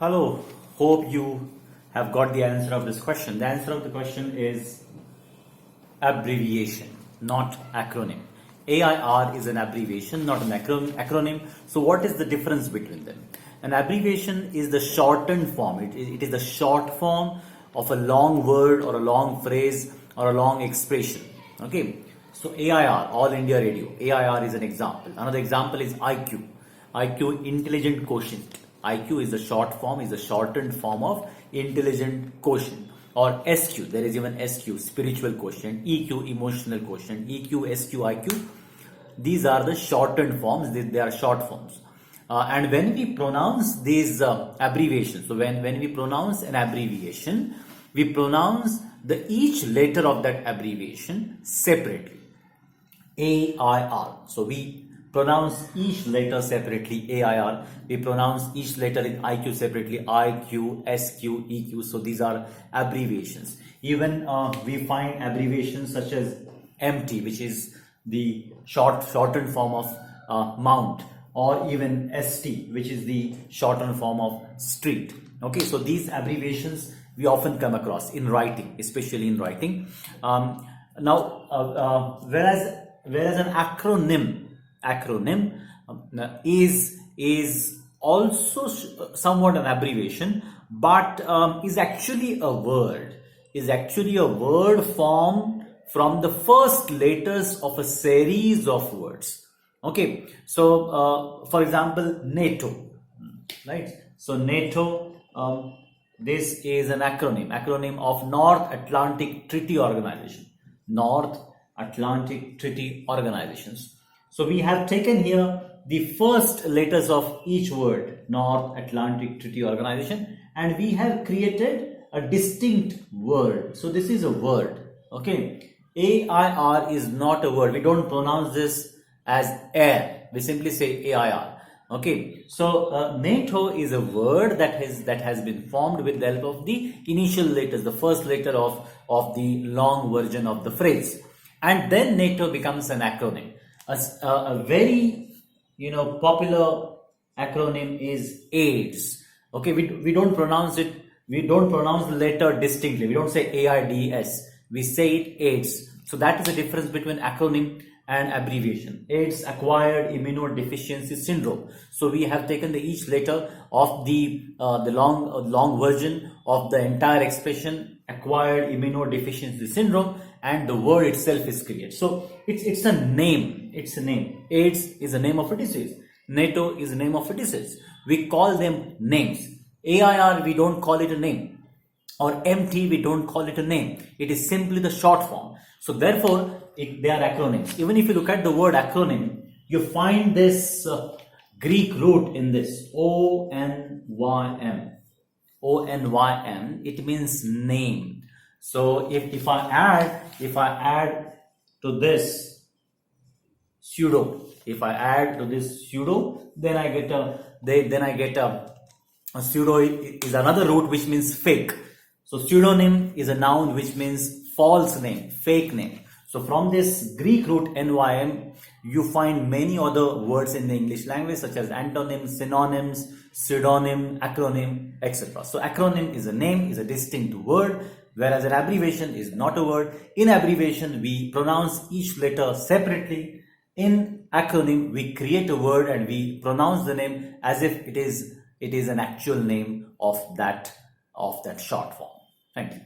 Hello, hope you have got the answer of this question. The answer of the question is abbreviation, not acronym. AIR is an abbreviation, not an acronym. So what is the difference between them? An abbreviation is the shortened form. It is the short form of a long word or a long phrase or a long expression. Okay. So AIR, All India Radio. AIR is an example. Another example is IQ. IQ, intelligent quotient. IQ is the short form, is the shortened form of intelligent quotient. Or SQ, there is even SQ, spiritual quotient. EQ, emotional quotient. EQ, SQ, IQ. These are the shortened forms, they are short forms. And when we pronounce these abbreviations, so when we pronounce an abbreviation, we pronounce each letter of that abbreviation separately. AIR. So we pronounce each letter separately, AIR. We pronounce each letter in IQ separately, IQ, SQ, EQ. So these are abbreviations. Even we find abbreviations such as MT, which is the shortened form of mount, or even ST, which is the shortened form of street. Okay, so these abbreviations we often come across in writing, especially in writing. Whereas an acronym is also somewhat an abbreviation, but is actually a word formed from the first letters of a series of words. Okay, so for example, NATO, right? So NATO, this is an acronym of North Atlantic Treaty Organization. North Atlantic Treaty Organizations. So we have taken here the first letters of each word, North Atlantic Treaty Organization, and we have created a distinct word. So this is a word. Okay, AIR is not a word. We don't pronounce this as air. We simply say AIR. Okay, so NATO is a word that has been formed with the help of the initial letters, the first letter of the long version of the phrase. And then NATO becomes an acronym. A very popular acronym is AIDS. Okay, we don't pronounce it. We don't pronounce the letter distinctly. We don't say AIDS. We say it AIDS. So that is the difference between acronym and abbreviation. AIDS, Acquired Immunodeficiency Syndrome. So we have taken each letter of the long version of the entire expression, Acquired Immunodeficiency Syndrome, and the word itself is created. So it's a name. It's a name. AIDS is a name of a disease. NATO is a name of a disease. We call them names. AIR, we don't call it a name. Or MT, we don't call it a name. It is simply the short form. So therefore, they are acronyms. Even if you look at the word acronym, you find this Greek root in this, ONYM. ONYM, it means name. So if I add to this pseudo, then I get a pseudo is another root which means fake. So pseudonym is a noun which means false name, fake name. So from this Greek root NYM, you find many other words in the English language such as antonyms, synonyms, pseudonym, acronym, etc. So acronym is a name, is a distinct word, whereas an abbreviation is not a word. In abbreviation, we pronounce each letter separately. In acronym, we create a word and we pronounce the name as if it is an actual name of that short form. Thank you.